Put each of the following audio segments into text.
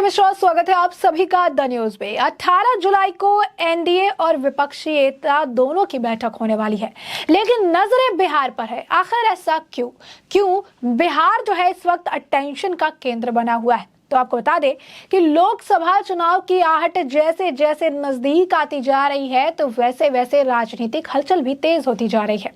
मिश्रा, स्वागत है आप सभी का द न्यूज में। 18 जुलाई को एनडीए और विपक्षी एकता दोनों की बैठक होने वाली है, लेकिन नजरें बिहार पर है। आखिर ऐसा क्यों बिहार जो है इस वक्त अटेंशन का केंद्र बना हुआ है। तो आपको बता दें कि लोकसभा चुनाव की आहट जैसे जैसे नजदीक आती जा रही है, तो वैसे वैसे राजनीतिक हलचल भी तेज होती जा रही है।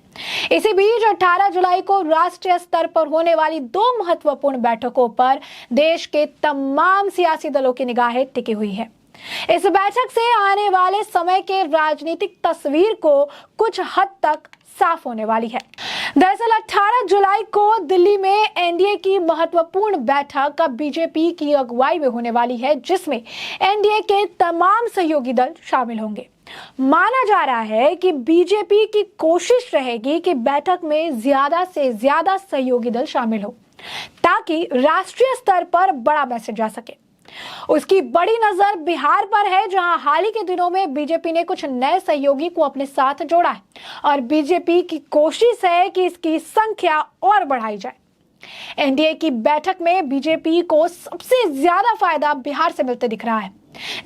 इसी बीच 18 जुलाई को राष्ट्रीय स्तर पर होने वाली दो महत्वपूर्ण बैठकों पर देश के तमाम सियासी दलों की निगाहें टिकी हुई है। इस बैठक से आने वाले समय के राजनीतिक तस्वीर को कुछ हद तक साफ होने वाली है। दरअसल 18 जुलाई को दिल्ली में एनडीए की महत्वपूर्ण बैठक बीजेपी की अगुवाई में होने वाली है, जिसमें एनडीए के तमाम सहयोगी दल शामिल होंगे। माना जा रहा है कि बीजेपी की कोशिश रहेगी कि बैठक में ज्यादा से ज्यादा सहयोगी दल शामिल हो, ताकि राष्ट्रीय स्तर पर बड़ा मैसेज जा सके। उसकी बड़ी नजर बिहार पर है, जहां हाल ही के दिनों में बीजेपी ने कुछ नए सहयोगी को अपने साथ जोड़ा है और बीजेपी की कोशिश है कि इसकी संख्या और बढ़ाई जाए। एनडीए की बैठक में बीजेपी को सबसे ज्यादा फायदा बिहार से मिलते दिख रहा है,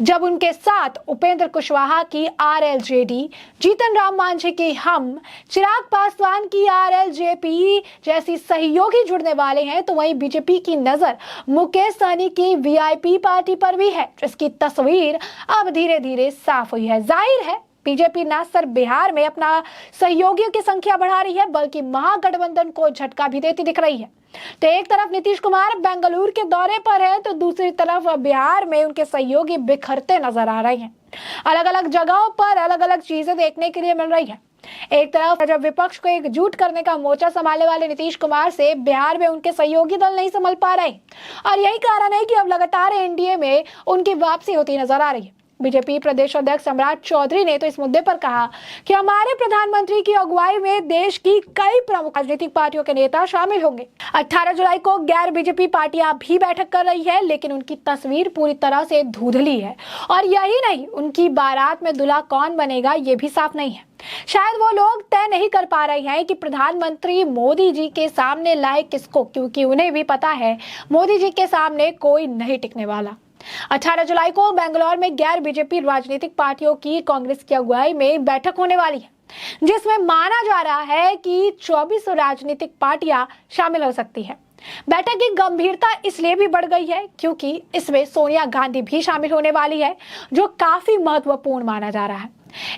जब उनके साथ उपेंद्र कुशवाहा की आरएलजेडी, जीतन राम मांझी की हम, चिराग पासवान की आरएलजेपी जैसी सहयोगी जुड़ने वाले हैं। तो वहीं बीजेपी की नजर मुकेश सहनी की वीआईपी पार्टी पर भी है, जिसकी तस्वीर अब धीरे धीरे साफ हुई है। जाहिर है बीजेपी न सिर्फ बिहार में अपना सहयोगियों की संख्या बढ़ा रही है, बल्कि महागठबंधन को झटका भी देती दिख रही है। तो एक तरफ नीतीश कुमार बेंगलुरु के दौरे पर है, तो दूसरी तरफ बिहार में उनके सहयोगी बिखरते नजर आ रहे हैं। अलग अलग जगहों पर अलग अलग चीजें देखने के लिए मिल रही है। एक तरफ जब विपक्ष को एकजुट करने का मोर्चा संभालने वाले नीतीश कुमार से बिहार में उनके सहयोगी दल नहीं संभल पा रहे, और यही कारण है कि अब लगातार एनडीए में उनकी वापसी होती नजर आ रही है। बीजेपी प्रदेश अध्यक्ष सम्राट चौधरी ने तो इस मुद्दे पर कहा कि हमारे प्रधानमंत्री की अगुवाई में देश की कई प्रमुख राजनीतिक पार्टियों के नेता शामिल होंगे। 18 जुलाई को गैर बीजेपी पार्टियां भी बैठक कर रही है, लेकिन उनकी तस्वीर पूरी तरह से धुंधली है। और यही नहीं, उनकी बारात में दूल्हा कौन बनेगा ये भी साफ नहीं है। शायद वो लोग तय नहीं कर पा रहे हैं कि प्रधानमंत्री मोदी जी के सामने लाए किसको, क्योंकि उन्हें भी पता है मोदी जी के सामने कोई नहीं टिकने वाला। 18 जुलाई को बेंगलुरु में गैर बीजेपी राजनीतिक पार्टियों की कांग्रेस की अगुवाई में बैठक होने वाली है, जिसमें माना जा रहा है कि 24 राजनीतिक पार्टियां शामिल हो सकती है। बैठक की गंभीरता इसलिए भी बढ़ गई है क्योंकि इसमें सोनिया गांधी भी शामिल होने वाली है, जो काफी महत्वपूर्ण माना जा रहा है।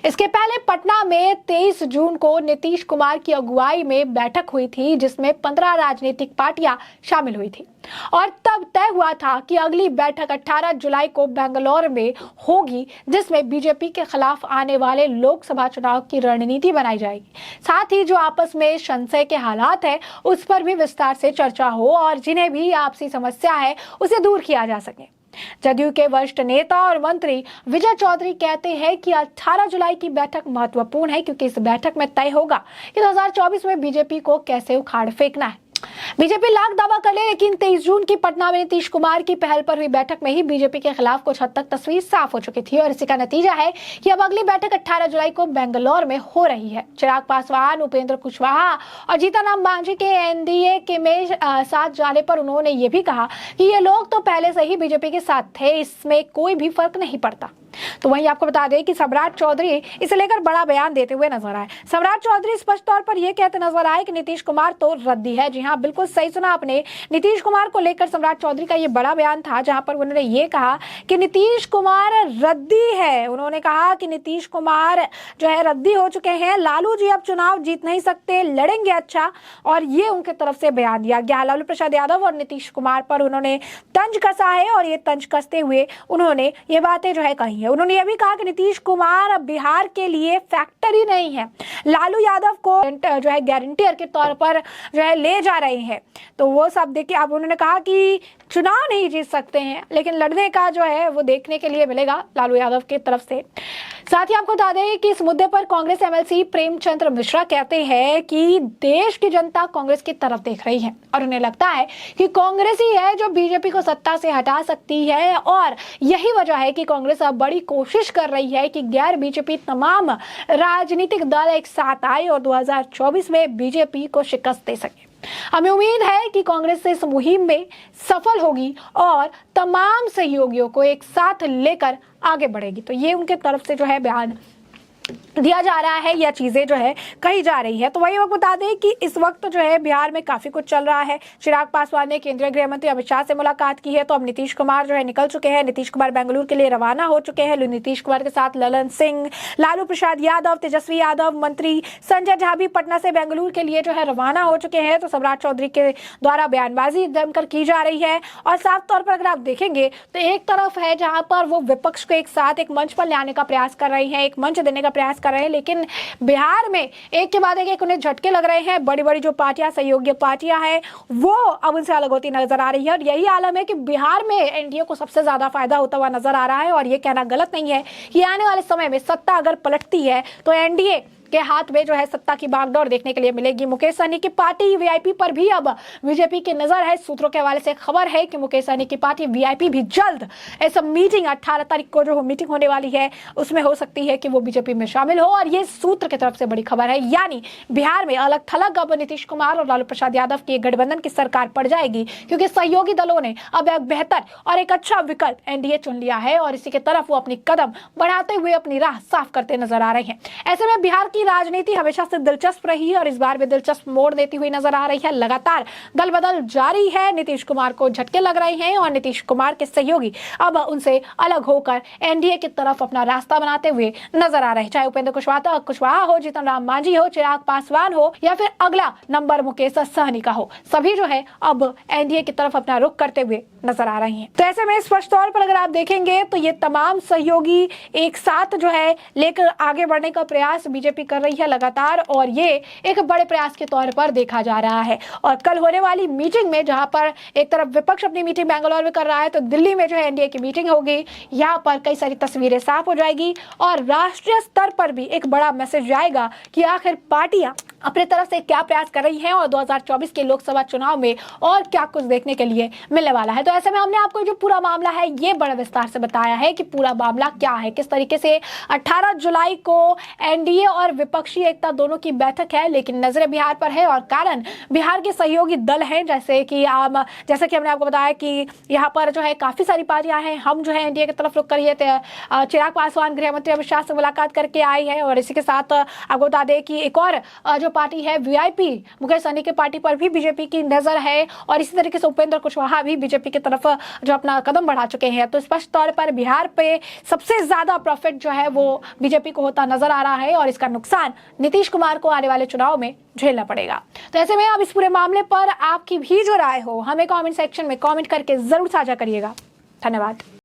इसके पहले पटना में 23 जून को नीतीश कुमार की अगुवाई में बैठक हुई थी, जिसमें 15 राजनीतिक पार्टियां शामिल हुई थी, और तब तय हुआ था कि अगली बैठक 18 जुलाई को बेंगलुरु में होगी, जिसमें बीजेपी के खिलाफ आने वाले लोकसभा चुनाव की रणनीति बनाई जाएगी। साथ ही जो आपस में संशय के हालात है उस पर भी विस्तार से चर्चा हो, और जिन्हें भी आपसी समस्या है उसे दूर किया जा सके। जदयू के वरिष्ठ नेता और मंत्री विजय चौधरी कहते हैं कि 18 जुलाई की बैठक महत्वपूर्ण है, क्योंकि इस बैठक में तय होगा कि 2024 में बीजेपी को कैसे उखाड़ फेंकना है। बीजेपी लाख दावा कर ले, लेकिन 23 जून की पटना में नीतीश कुमार की पहल पर हुई बैठक में ही बीजेपी के खिलाफ कुछ हद तक तस्वीर साफ हो चुकी थी, और इसी का नतीजा है कि अब अगली बैठक 18 जुलाई को बेंगलुरु में हो रही है। चिराग पासवान, उपेंद्र कुशवाहा और जीतन राम मांझी के एनडीए के में साथ जाने पर उन्होंने ये भी कहा कि ये लोग तो पहले से ही बीजेपी के साथ थे, इसमें कोई भी फर्क नहीं पड़ता। तो वहीं आपको बता दें कि सम्राट चौधरी इसे लेकर बड़ा बयान देते हुए नजर आए। सम्राट चौधरी स्पष्ट तौर पर यह कहते नजर आए कि नीतीश कुमार तो रद्दी है। जी हां, बिल्कुल सही सुना आपने। नीतीश कुमार को लेकर सम्राट चौधरी का यह बड़ा बयान था, जहां पर उन्होंने ये कहा कि नीतीश कुमार रद्दी है। उन्होंने कहा कि नीतीश कुमार जो है रद्दी हो चुके हैं, लालू जी अब चुनाव जीत नहीं सकते, लड़ेंगे अच्छा, और ये उनके तरफ से बयान दिया गया। लालू प्रसाद यादव और नीतीश कुमार पर उन्होंने तंज कसा है, और ये तंज कसते हुए उन्होंने ये बातें जो है कही है। उन्होंने यह भी कहा कि नीतीश कुमार बिहार के लिए फैक्टर ही नहीं है, लालू यादव को जो है गारंटियर के तौर पर जो है ले जा रहे हैं। तो वो सब देखिए, अब उन्होंने कहा कि चुनाव नहीं जीत सकते हैं, लेकिन लड़ने का जो है वो देखने के लिए मिलेगा लालू यादव की तरफ से। साथ ही आपको बता दें कि इस मुद्दे पर कांग्रेस एमएलसी प्रेमचंद्र मिश्रा कहते हैं कि देश की जनता कांग्रेस की तरफ देख रही है, और उन्हें लगता है कि कांग्रेस ही है जो बीजेपी को सत्ता से हटा सकती है, और यही वजह है कि कांग्रेस अब बड़ी कोशिश कर रही है कि गैर बीजेपी तमाम राजनीतिक दल एक साथ आए और 2024 में बीजेपी को शिकस्त दे सके। हमें उम्मीद है कि कांग्रेस इस मुहिम में सफल होगी और तमाम सहयोगियों को एक साथ लेकर आगे बढ़ेगी। तो ये उनके तरफ से जो है बयान दिया जा रहा है या चीजें जो है कही जा रही है। तो वही वक्त बता दें कि इस वक्त जो है बिहार में काफी कुछ चल रहा है। चिराग पासवान ने केंद्रीय गृह मंत्री अमित शाह से मुलाकात की है, तो अब नीतीश कुमार जो है निकल चुके हैं। नीतीश कुमार बेंगलुरु के लिए रवाना हो चुके हैं। नीतीश कुमार के साथ ललन सिंह, लालू प्रसाद यादव, तेजस्वी यादव, मंत्री संजय झा भी पटना से बेंगलुरु के लिए जो है रवाना हो चुके हैं। तो सम्राट चौधरी के द्वारा बयानबाजी जमकर की जा रही है और साफ तौर पर अगर आप देखेंगे तो एक तरफ है जहां पर वो विपक्ष को एक साथ एक मंच पर लाने का प्रयास कर रही है, एक मंच देने का प्रयास कर रहे हैं, लेकिन बिहार में एक के बाद एक उन्हें झटके लग रहे हैं। बड़ी बड़ी जो पार्टियां, सहयोगी पार्टियां हैं, वो अब उनसे अलग होती नजर आ रही है और यही आलम है कि बिहार में एनडीए को सबसे ज्यादा फायदा होता हुआ नजर आ रहा है। और ये कहना गलत नहीं है कि आने वाले समय में सत्ता अगर पलटती है तो एनडीए के हाथ में जो है सत्ता की बागडोर देखने के लिए मिलेगी। मुकेश सहनी की पार्टी वीआईपी पर भी अब बीजेपी की नजर है। सूत्रों के हवाले से खबर है कि मुकेश सहनी की पार्टी वीआईपी भी जल्द ऐसा मीटिंग 18 तारीख को जो मीटिंग होने वाली है उसमें हो सकती है कि वो बीजेपी में शामिल हो। और ये सूत्र की तरफ से बड़ी खबर है, यानी बिहार में अलग थलग अब नीतीश कुमार और लालू प्रसाद यादव की गठबंधन की सरकार पड़ जाएगी, क्योंकि सहयोगी दलों ने अब एक बेहतर और एक अच्छा विकल्प एनडीए चुन लिया है और इसी के तरफ वो अपनी कदम बढ़ाते हुए अपनी राह साफ करते नजर आ रहे हैं। ऐसे में बिहार की राजनीति हमेशा से दिलचस्प रही है और इस बार भी दिलचस्प मोड़ देती हुई नजर आ रही है। लगातार दल बदल जारी है, नीतीश कुमार को झटके लग रहे हैं और नीतीश कुमार के सहयोगी अब उनसे अलग होकर एनडीए की तरफ अपना रास्ता बनाते हुए नजर आ रहे हैं। चाहे उपेंद्र कुशवाहा हो, जीतन राम मांझी हो, चिराग पासवान हो या फिर अगला नंबर मुकेश सहनी का हो, सभी जो है अब एनडीए की तरफ अपना रुख करते हुए नजर आ रही हैं। तो ऐसे में स्पष्ट तौर पर अगर आप देखेंगे तो ये तमाम सहयोगी एक साथ जो है लेकर आगे बढ़ने का प्रयास बीजेपी कर रही है लगातार और ये एक बड़े प्रयास के तौर पर देखा जा रहा है। और कल होने वाली मीटिंग में जहां पर एक तरफ विपक्ष अपनी मीटिंग बेंगलुरु में कर रहा है, तो दिल्ली में जो है एनडीए की मीटिंग होगी। यहाँ पर कई सारी तस्वीरें साफ हो जाएगी और राष्ट्रीय स्तर पर भी एक बड़ा मैसेज जाएगा कि आखिर पार्टियां अपने तरफ से क्या प्रयास कर रही हैं और 2024 के लोकसभा चुनाव में और क्या कुछ देखने के लिए मिलने वाला है। तो ऐसे में हमने आपको जो पूरा मामला है ये बड़े विस्तार से बताया है कि पूरा मामला क्या है, किस तरीके से 18 जुलाई को एनडीए और विपक्षी एकता दोनों की बैठक है, लेकिन नजरें बिहार पर है और कारण बिहार के सहयोगी दल हैं। जैसे कि हमने आपको बताया कि यहाँ पर जो है काफी सारी पार्टियां हैं। हम जो है एनडीए की तरफ रुख करिए, चिराग पासवान गृह मंत्री अमित शाह से मुलाकात करके आई है और इसी के साथ आपको बता दें कि एक और पार्टी है वीआईपी, मुकेश सहनी की पार्टी पर भी बीजेपी की नजर है और इसी तरीके से उपेंद्र कुशवाहा भी बीजेपी की तरफ जो अपना कदम बढ़ा चुके हैं। तो स्पष्ट तौर पर बिहार पे सबसे ज्यादा प्रॉफिट जो है वो बीजेपी को होता नजर आ रहा है और इसका नुकसान नीतीश कुमार को आने वाले चुनाव में झेलना पड़ेगा। तो ऐसे में अब इस पूरे मामले पर आपकी भी जो राय हो हमें कमेंट सेक्शन में कमेंट करके जरूर साझा करिएगा। धन्यवाद।